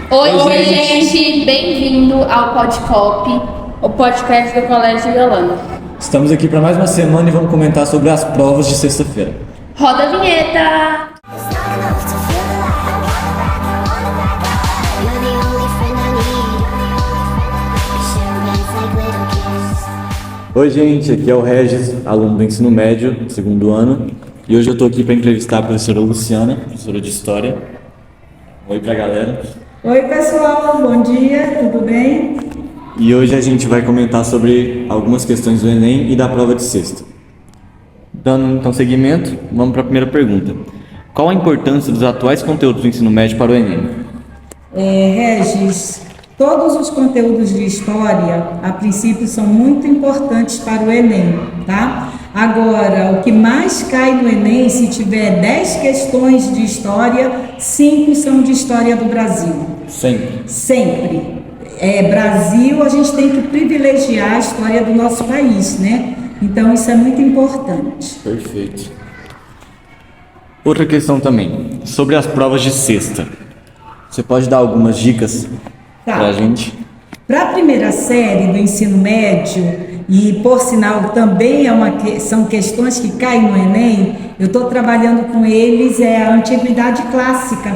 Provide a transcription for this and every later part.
Oi, gente, bem-vindo ao Podcop, o podcast do Colégio Yolanda. Estamos aqui para mais uma semana e vamos comentar sobre as provas de sexta-feira. Roda a vinheta! Oi, gente, aqui é o Regis, aluno do ensino médio, segundo ano, e hoje eu estou aqui para entrevistar a professora Luciana, professora de História. Oi pra galera. Oi, pessoal, bom dia, tudo bem? E hoje a gente vai comentar sobre algumas questões do Enem e da prova de sexta. Dando então seguimento, vamos para a primeira pergunta. Qual a importância dos atuais conteúdos do ensino médio para o Enem? Regis, todos os conteúdos de história, a princípio, são muito importantes para o Enem, tá? Agora, o que mais cai no Enem, se tiver 10 questões de história, 5 são de história do Brasil. Sempre. Sempre. Brasil, a gente tem que privilegiar a história do nosso país, né? Então, isso é muito importante. Perfeito. Outra questão também, sobre as provas de sexta. Você pode dar algumas dicas para a gente? Para a primeira série do ensino médio, e por sinal também são questões que caem no Enem, eu estou trabalhando com eles, a Antiguidade Clássica,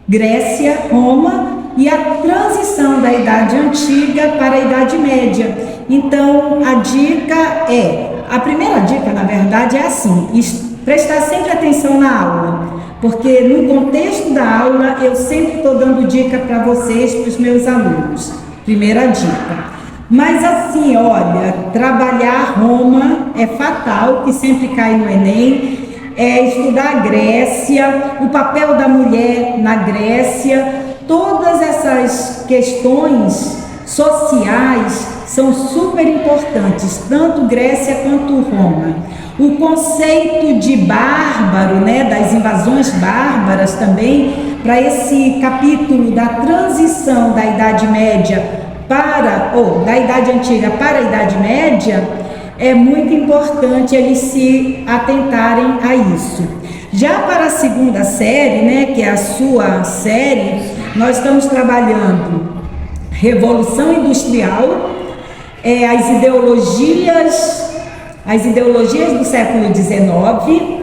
Grécia, Roma e a transição da Idade Antiga para a Idade Média. Então, a primeira dica, na verdade, é assim, prestar sempre atenção na aula, porque no contexto da aula eu sempre estou dando dica para vocês, para os meus alunos. Primeira dica. Mas assim, olha, trabalhar Roma é fatal, que sempre cai no Enem, estudar a Grécia, o papel da mulher na Grécia, todas essas questões sociais são super importantes, tanto Grécia quanto Roma. O conceito de bárbaro, das invasões bárbaras também, para esse capítulo da transição da Idade Média da Idade Antiga para a Idade Média, é muito importante eles se atentarem a isso. Já para a segunda série, que é a sua série, nós estamos trabalhando Revolução Industrial, as ideologias do século XIX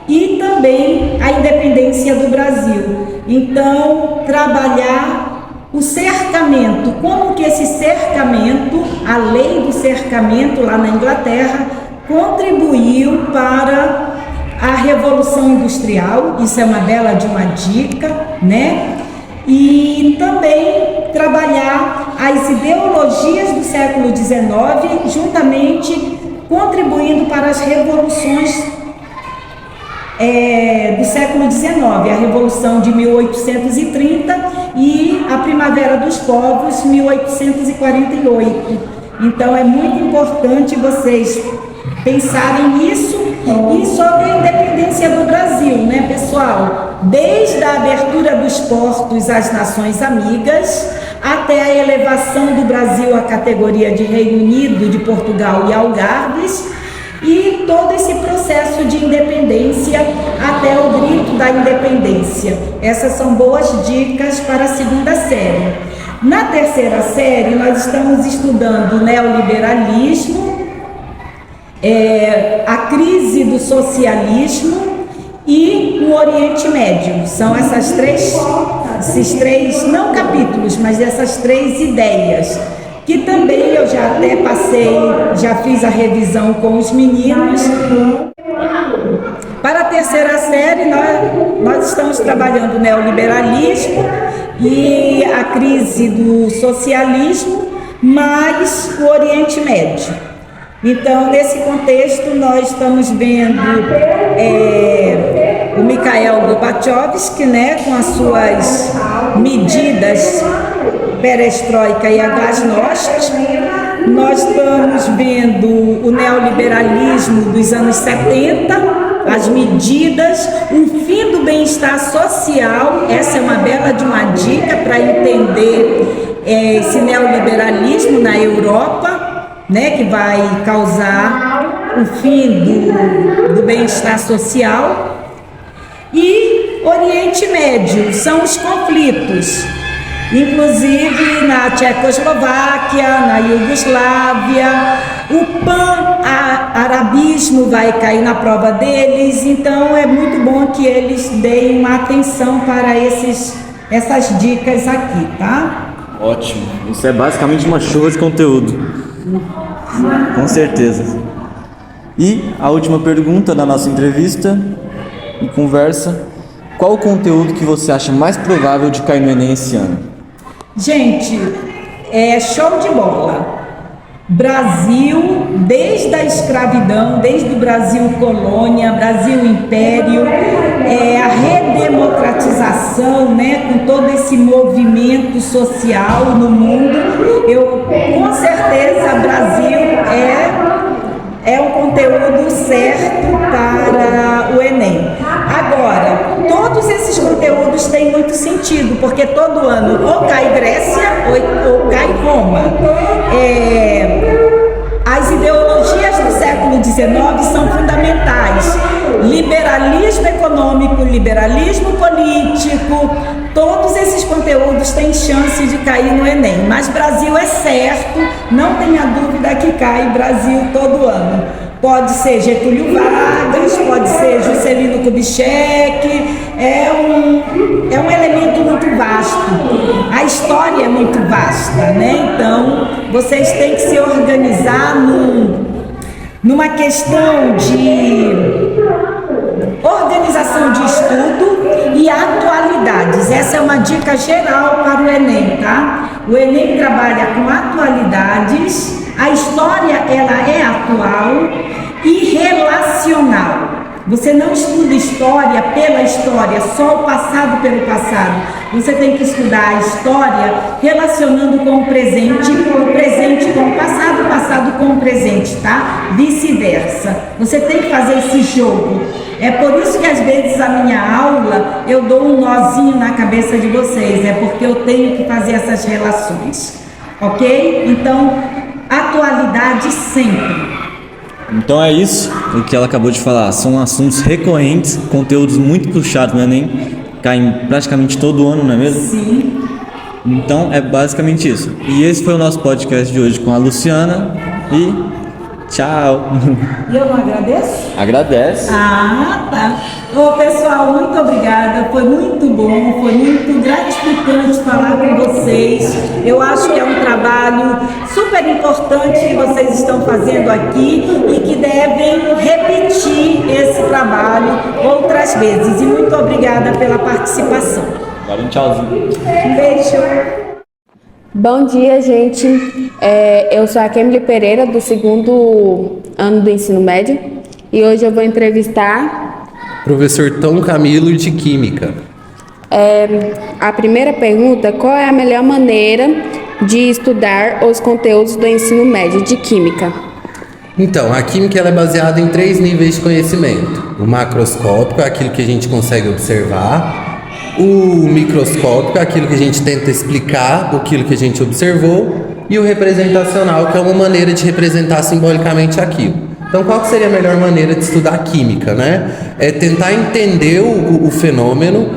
e também a independência do Brasil. Então, trabalhar o cercamento, como que esse cercamento, a lei do cercamento lá na Inglaterra, contribuiu para a Revolução Industrial. Isso é uma bela de uma dica, E também trabalhar as ideologias do século XIX, juntamente contribuindo para as revoluções do século XIX, a Revolução de 1830 e a Primavera dos Povos, 1848. Então é muito importante vocês pensarem nisso e sobre a independência do Brasil, pessoal? Desde a abertura dos portos às nações amigas, até a elevação do Brasil à categoria de Reino Unido, de Portugal e Algarves, e todo esse processo de independência até o grito da independência. Essas são boas dicas para a segunda série. Na terceira série, nós estamos estudando o neoliberalismo, a crise do socialismo e o Oriente Médio. São esses três, não capítulos, mas essas 3 ideias, que também eu já até já fiz a revisão com os meninos. Para a terceira série, nós estamos trabalhando o neoliberalismo e a crise do socialismo, mais o Oriente Médio. Então, nesse contexto, nós estamos vendo o Mikhail Gorbachev, com as suas medidas perestroika e a glasnost. Nós estamos vendo o neoliberalismo dos anos 70, as medidas, o fim do bem-estar social. Essa é uma bela de uma dica para entender esse neoliberalismo na Europa, que vai causar o fim do bem-estar social. E Oriente Médio são os conflitos Inclusive na Tchecoslováquia, na Iugoslávia, o pan-arabismo vai cair na prova deles, então é muito bom que eles deem uma atenção para essas dicas aqui, tá? Ótimo. Isso é basicamente uma chuva de conteúdo. Com certeza. E a última pergunta da nossa entrevista e conversa: qual o conteúdo que você acha mais provável de cair no Enem esse ano? Gente, é show de bola. Brasil, desde a escravidão, desde o Brasil colônia, Brasil império, a redemocratização, né, com todo esse movimento social no mundo, com certeza Brasil é um conteúdo certo para o Enem. Agora, todos esses conteúdos têm muito sentido, porque todo ano ou cai Grécia ou cai Roma. As ideologias do século XIX são fundamentais. Liberalismo econômico, liberalismo político, todos esses conteúdos têm chance de cair no Enem. Mas Brasil é certo, não tenha dúvida que cai Brasil todo ano. Pode ser Getúlio Vargas, pode ser Juscelino Kubitschek, é um elemento muito vasto. A história é muito vasta, né? Então, vocês têm que se organizar numa questão de organização de estudo e atualidades. Essa é uma dica geral para o Enem, tá? O Enem trabalha com atualidades, a história ela é atual e relacional. Você não estuda história pela história, só o passado pelo passado. Você tem que estudar a história relacionando com o presente com o passado, o passado com o presente, tá? Vice-versa. Você tem que fazer esse jogo. É por isso que às vezes a minha aula eu dou um nozinho na cabeça de vocês, é porque eu tenho que fazer essas relações, ok? Então, atualidade sempre. Então é isso, o que ela acabou de falar. São assuntos recorrentes, conteúdos muito puxados no Enem, caem praticamente todo ano, não é mesmo? Sim. Então é basicamente isso. E esse foi o nosso podcast de hoje com a Luciana e tchau. E eu não agradeço? Agradece. Ah, tá. Ô, pessoal, muito obrigada. Foi muito bom, foi muito gratificante falar com vocês. Eu acho que é um trabalho super importante que vocês estão fazendo aqui e que devem repetir esse trabalho outras vezes. E muito obrigada pela participação. Agora um tchauzinho. Um beijo. Bom dia, gente. Eu sou a Kemily Pereira, do 2º ano do ensino médio, e hoje eu vou entrevistar professor Tom Camilo de Química. A primeira pergunta: qual é a melhor maneira de estudar os conteúdos do ensino médio de Química? Então, a Química ela é baseada em 3 níveis de conhecimento. O macroscópico é aquilo que a gente consegue observar. O microscópico é aquilo que a gente tenta explicar aquilo que a gente observou, e o representacional, que é uma maneira de representar simbolicamente aquilo. Então, qual que seria a melhor maneira de estudar a química, né? É tentar entender o fenômeno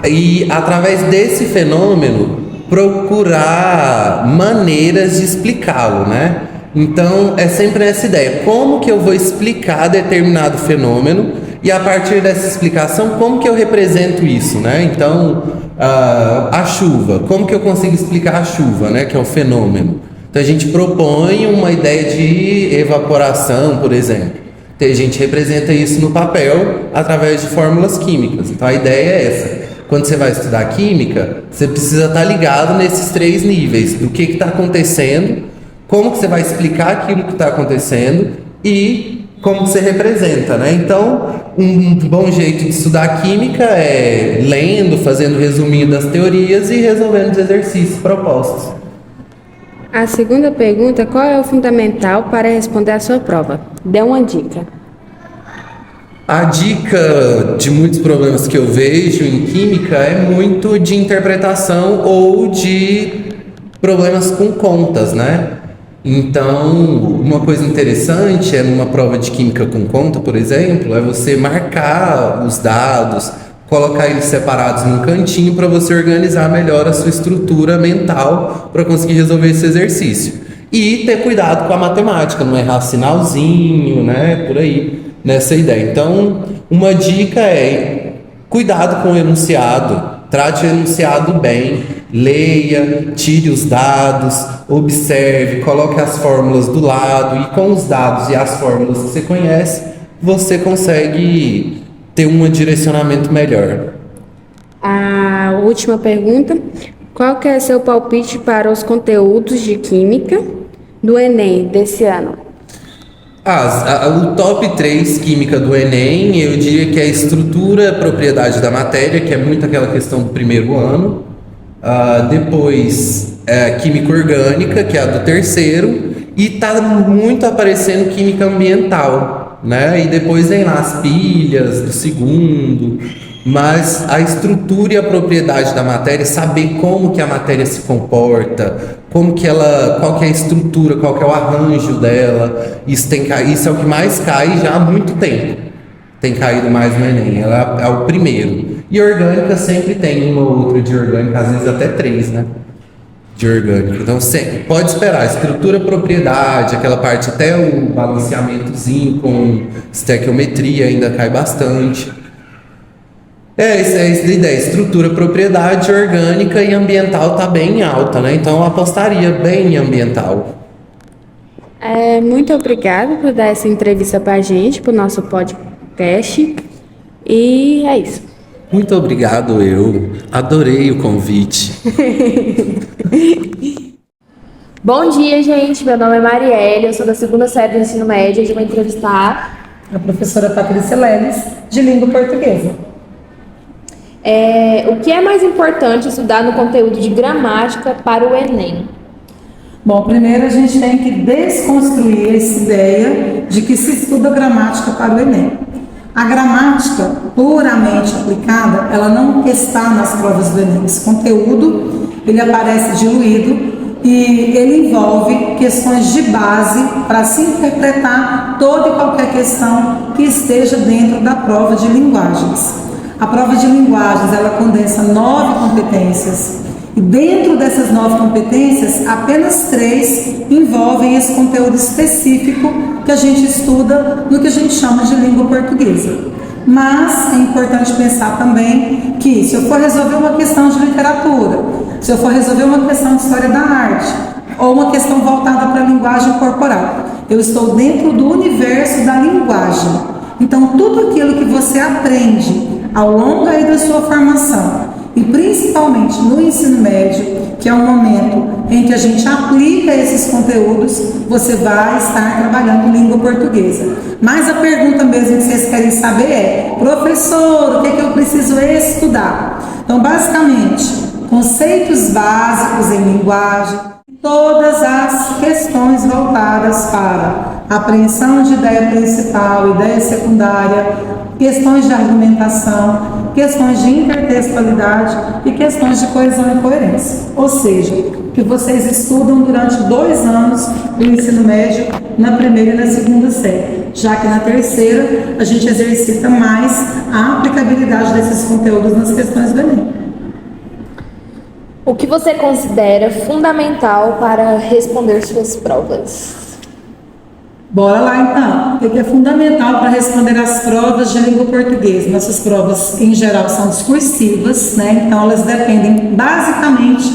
e, através desse fenômeno, procurar maneiras de explicá-lo, né? Então, é sempre essa ideia. Como que eu vou explicar determinado fenômeno? E a partir dessa explicação, como que eu represento isso, né? Então, a chuva, como que eu consigo explicar a chuva, né? Que é o fenômeno. Então, a gente propõe uma ideia de evaporação, por exemplo. Então, a gente representa isso no papel através de fórmulas químicas. Então, a ideia é essa. Quando você vai estudar química, você precisa estar ligado nesses 3 níveis. Do que está acontecendo, como que você vai explicar aquilo que está acontecendo e como que você representa, né? Então, um bom jeito de estudar química é lendo, fazendo resuminho das teorias e resolvendo os exercícios propostos. A segunda pergunta: qual é o fundamental para responder a sua prova? Dê uma dica. A dica de muitos problemas que eu vejo em química é muito de interpretação ou de problemas com contas, né? Então, uma coisa interessante numa prova de química com conta, por exemplo, é você marcar os dados, colocar eles separados num cantinho para você organizar melhor a sua estrutura mental para conseguir resolver esse exercício. E ter cuidado com a matemática, não errar sinalzinho, né? Por aí, nessa ideia. Então, uma dica é cuidado com o enunciado, trate o enunciado bem, leia, tire os dados, observe, coloque as fórmulas do lado e com os dados e as fórmulas que você conhece, você consegue ter um direcionamento melhor. A última pergunta: qual que é seu palpite para os conteúdos de Química do Enem desse ano? O top 3 Química do Enem, eu diria que é a estrutura, propriedade da matéria, que é muito aquela questão do primeiro ano. Depois, Química Orgânica, que é a do terceiro. E tá muito aparecendo Química Ambiental, né? E depois vem lá as pilhas do segundo. Mas a estrutura e a propriedade da matéria, saber como que a matéria se comporta, qual que é a estrutura, qual que é o arranjo dela, isso é o que mais cai já há muito tempo. Tem caído mais no Enem, ela é o primeiro. E orgânica sempre tem uma ou outra de orgânica, às vezes até 3, né? De orgânica. Então pode esperar, estrutura, propriedade, aquela parte até o balanceamentozinho com estequiometria ainda cai bastante. Essa é a ideia. Estrutura, propriedade, orgânica e ambiental tá bem alta, né? Então eu apostaria bem em ambiental. Muito obrigada por dar essa entrevista pra gente, pro nosso podcast. E é isso. Muito obrigado, eu adorei o convite. Bom dia, gente. Meu nome é Marielle, eu sou da 2ª série do ensino médio. Hoje eu vou entrevistar A professora Patrícia Leles, de língua portuguesa. o que é mais importante estudar no conteúdo de gramática para o Enem? Bom, primeiro a gente tem que desconstruir essa ideia de que se estuda gramática para o Enem. A gramática puramente aplicada, ela não está nas provas do Enem. Esse conteúdo, ele aparece diluído e ele envolve questões de base para se interpretar toda e qualquer questão que esteja dentro da prova de linguagens. A prova de linguagens, ela condensa 9 competências. E dentro dessas 9 competências, apenas 3 envolvem esse conteúdo específico que a gente estuda no que a gente chama de língua portuguesa. Mas é importante pensar também que se eu for resolver uma questão de literatura, se eu for resolver uma questão de história da arte, ou uma questão voltada para a linguagem corporal, eu estou dentro do universo da linguagem. Então, tudo aquilo que você aprende ao longo aí da sua formação, e principalmente no ensino médio, que é um momento em que a gente aplica esses conteúdos, você vai estar trabalhando língua portuguesa. Mas a pergunta mesmo que vocês querem saber é: professor, o que eu preciso estudar? Então, basicamente, conceitos básicos em linguagem, todas as questões voltadas para apreensão de ideia principal, ideia secundária, questões de argumentação, questões de intertextualidade e questões de coesão e coerência. Ou seja, que vocês estudam durante 2 anos do ensino médio, na 1ª e na 2ª série, já que na 3ª a gente exercita mais a aplicabilidade desses conteúdos nas questões do Enem. O que você considera fundamental para responder suas provas? Bora lá então. O que é fundamental para responder às provas de língua portuguesa? Nossas provas, em geral, são discursivas, né? Então elas dependem basicamente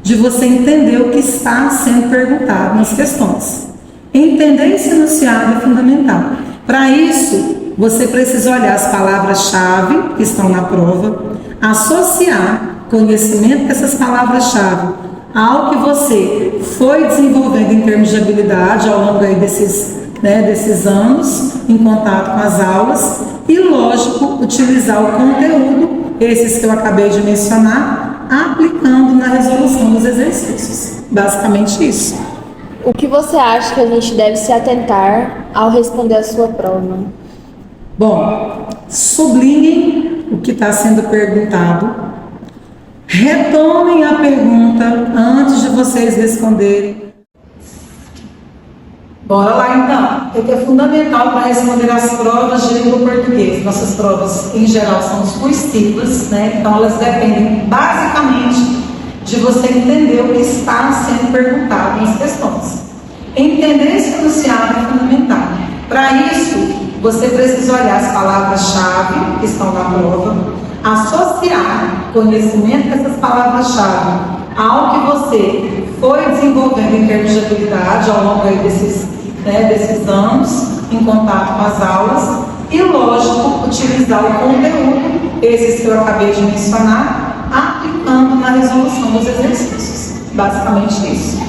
de você entender o que está sendo perguntado nas questões. Entender esse enunciado é fundamental. Para isso, você precisa olhar as palavras-chave que estão na prova, associar conhecimento dessas palavras-chave ao que você foi desenvolvendo em termos de habilidade ao longo aí desses anos em contato com as aulas e, lógico, utilizar o conteúdo, esses que eu acabei de mencionar, aplicando na resolução dos exercícios. Basicamente isso. O que você acha que a gente deve se atentar ao responder a sua prova? Bom, sublinhem o que está sendo perguntado. Retomem a pergunta antes de vocês responderem. Bora lá então. O que é fundamental para responder às provas de língua portuguesa? Nossas provas, em geral, são excursivas, né? Então elas dependem basicamente de você entender o que está sendo perguntado nas questões. Entender esse enunciado é fundamental. Para isso, você precisa olhar as palavras-chave que estão na prova, associar conhecimento dessas palavras-chave ao que você foi desenvolvendo em termos de habilidade ao longo desses anos em contato com as aulas e, lógico, utilizar o conteúdo, esses que eu acabei de mencionar, aplicando na resolução dos exercícios. Basicamente isso.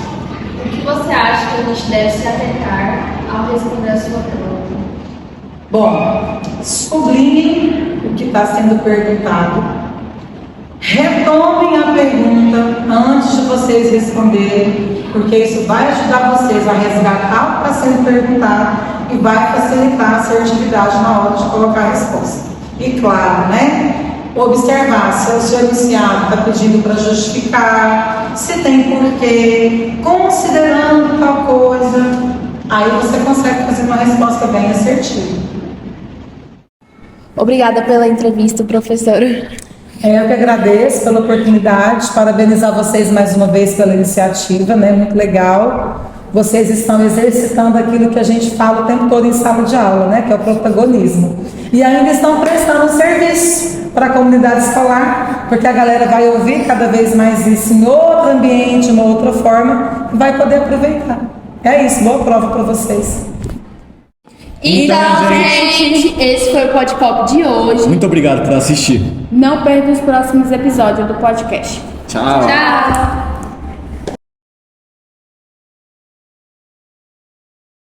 O que você acha que a gente deve se atentar ao responder a sua prova? Bom, sublinhem o que está sendo perguntado, retomem a pergunta antes de vocês responderem, porque isso vai ajudar vocês a resgatar o que está sendo perguntado e vai facilitar a assertividade na hora de colocar a resposta. E claro, observar se o seu enunciado está pedindo para justificar, se tem porquê, considerando tal coisa, aí você consegue fazer uma resposta bem assertiva. Obrigada pela entrevista, professora. Eu que agradeço pela oportunidade, parabenizar vocês mais uma vez pela iniciativa, muito legal. Vocês estão exercitando aquilo que a gente fala o tempo todo em sala de aula, que é o protagonismo. E ainda estão prestando um serviço para a comunidade escolar, porque a galera vai ouvir cada vez mais isso em outro ambiente, uma outra forma, e vai poder aproveitar. É isso, boa prova para vocês. Então, gente, esse foi o Podpop de hoje. Muito obrigado por assistir. Não perca os próximos episódios do podcast. Tchau. Tchau.